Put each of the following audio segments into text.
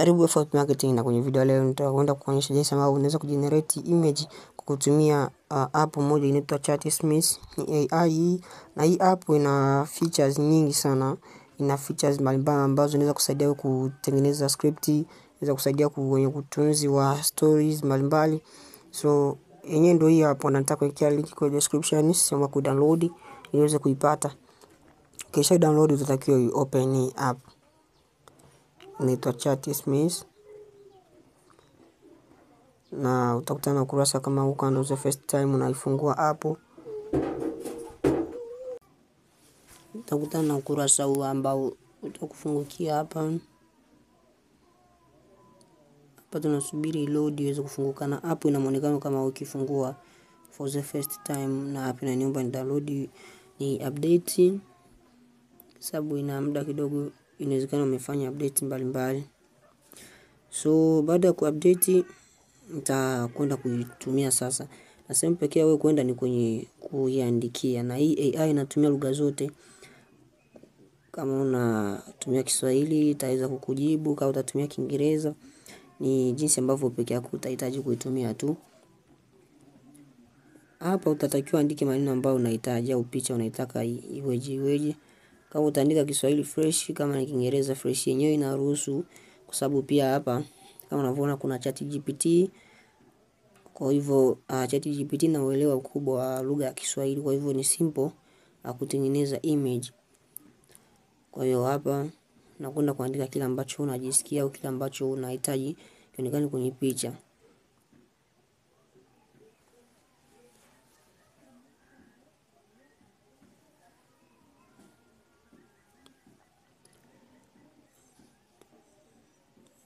Karibu FYP Marketing, na kwenye video leo nitakwenda kuonyesha jinsi ambavyo unaweza kujenerate image kwa kutumia app moja inaitwa Chatsmith. Ni AI, na hii app ina features nyingi sana. Ina features mbalimbali ambazo zinaweza kusaidia kutengeneza script, inaweza kusaidia kwenye utunzi wa stories mbalimbali. So yenyewe ndio hii hapo, nataka kuwekea link kwa description, sema ku download ili uweze kuipata. Kisha download utatakiwa open hii app. Inaitwa Chatsmith, na utakutana na kurasa kama huko, ndio the first time unaifungua app. Utakutana na kurasa huu ambao utakufungukia hapa. Hapa tunasubiri load iweze kufunguka, na app ina muonekano kama ukifungua for the first time, na app inaniomba ni download ni update, sababu ina muda kidogo, inawezekana umefanya update mbalimbali. So baada ya kuupdate nitakwenda kuitumia sasa. Na sehemu pekee wewe kwenda ni kwenye kuiandikia, na hii AI inatumia lugha zote. Kama unatumia Kiswahili itaweza kukujibu, kama utatumia Kiingereza ni jinsi ambavyo pekee yako utahitaji kuitumia tu. Hapa utatakiwa andike maneno ambayo unahitaji au picha unataka iweje. Kama utaandika Kiswahili fresh, kama ni Kiingereza fresh, yenyewe inaruhusu, kwa sababu pia hapa kama unavyoona kuna ChatGPT. Kwa hivyo ChatGPT na uelewa ukubwa wa lugha ya Kiswahili, kwa hivyo ni simple kutengeneza image. Kwa hiyo hapa nakwenda kuandika kile ambacho unajisikia au kile ambacho unahitaji kionekane kwenye picha.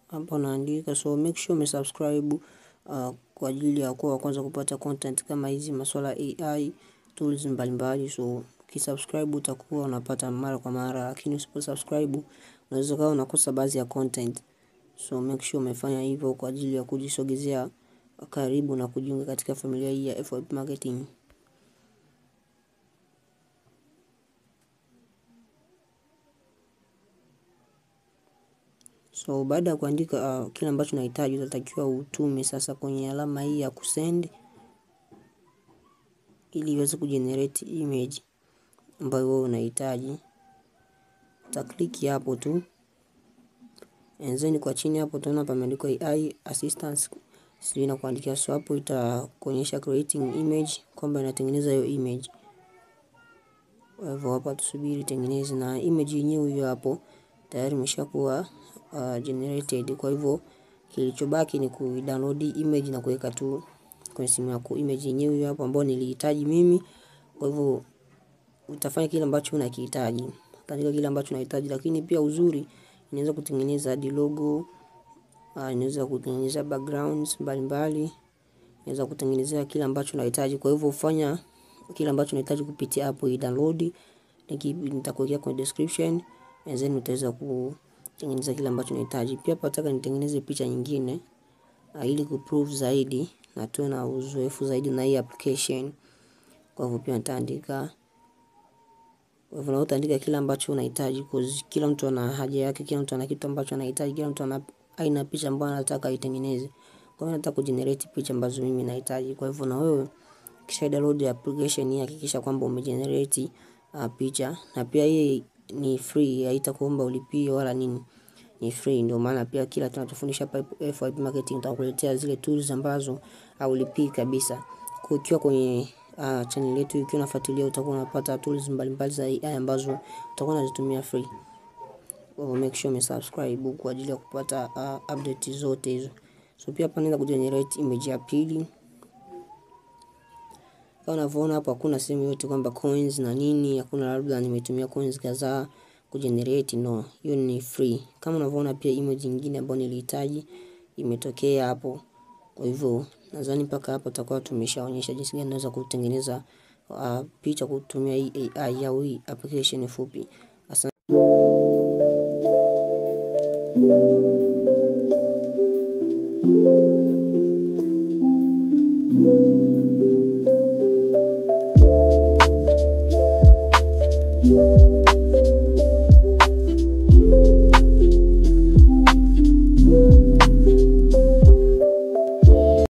Hapa naandika, so make sure umesubscribe kwa ajili ya kuwa kwanza kupata content kama hizi, masuala AI tools mbalimbali. So ukisubscribe utakuwa unapata mara kwa mara, lakini usiposubscribe unaweza kuwa unakosa baadhi ya content. So make sure umefanya hivyo kwa ajili ya kujisogezea karibu na kujiunga katika familia hii ya FYP Marketing. So baada ya kuandika kile ambacho unahitaji, utatakiwa utume sasa kwenye alama hii ya kusend, ili iweze kujenerate image ambayo wewe unahitaji. Utaklik hapo tu, enzeni kwa chini hapo tunaona pameandikwa AI assistance, sio na kuandikia. So hapo itakuonyesha creating image, kwamba inatengeneza hiyo image. Kwa hivyo hapa tusubiri tengeneze, na image yenyewe hiyo hapo tayari imeshakuwa generated. Kwa hivyo kilichobaki ni ku-download image na kuweka tu kwenye simu yako. Image yenyewe hiyo hapo ambayo nilihitaji mimi. Kwa hivyo utafanya kile ambacho unakihitaji, utaandika kile ambacho unahitaji, lakini pia uzuri inaweza kutengeneza hadi logo, inaweza kutengeneza backgrounds mbalimbali, inaweza kutengenezea kile ambacho unahitaji. Kwa hivyo ufanya kile ambacho unahitaji kupitia hapo hii download, nitakuwekea kwenye description, and then utaweza kutengeneza kile ambacho unahitaji. Pia nataka nitengeneze picha nyingine ili kuprove zaidi na tuwe na uzoefu zaidi na hii application. Kwa hivyo pia nitaandika, kwa hivyo utaandika kile ambacho unahitaji, kwa kila mtu ana haja yake, kila mtu ana kitu ambacho anahitaji, kila mtu ana aina picha ambayo anataka itengeneze. Kwa hiyo nataka kugenerate picha ambazo mimi nahitaji. Kwa hivyo na wewe kisha download application hii, hakikisha kwamba umegenerate picha, na pia hii ni free, haitakuomba ulipie wala nini, ni free. Ndio maana pia kila tunachofundisha hapa FYP Marketing tutakuletea zile tools ambazo haulipii kabisa. Ukiwa kwenye channel yetu, ukiwa unafuatilia, utakuwa unapata tools mbalimbali za AI ambazo utakuwa unazitumia free. Kwa hivyo make sure umesubscribe kwa ajili ya kupata update zote hizo. So pia hapa naweza kugenerate image ya pili. Kama unavyoona hapa hakuna sehemu yote kwamba coins na nini, hakuna labda nimetumia coins kadhaa kugenerate, no, hiyo ni free. Kama unavyoona pia image nyingine ambayo nilihitaji imetokea hapo. Kwa hivyo nadhani mpaka hapo tutakuwa tumeshaonyesha jinsi gani naweza kutengeneza picha kutumia hii AI au hii application fupi. Asante.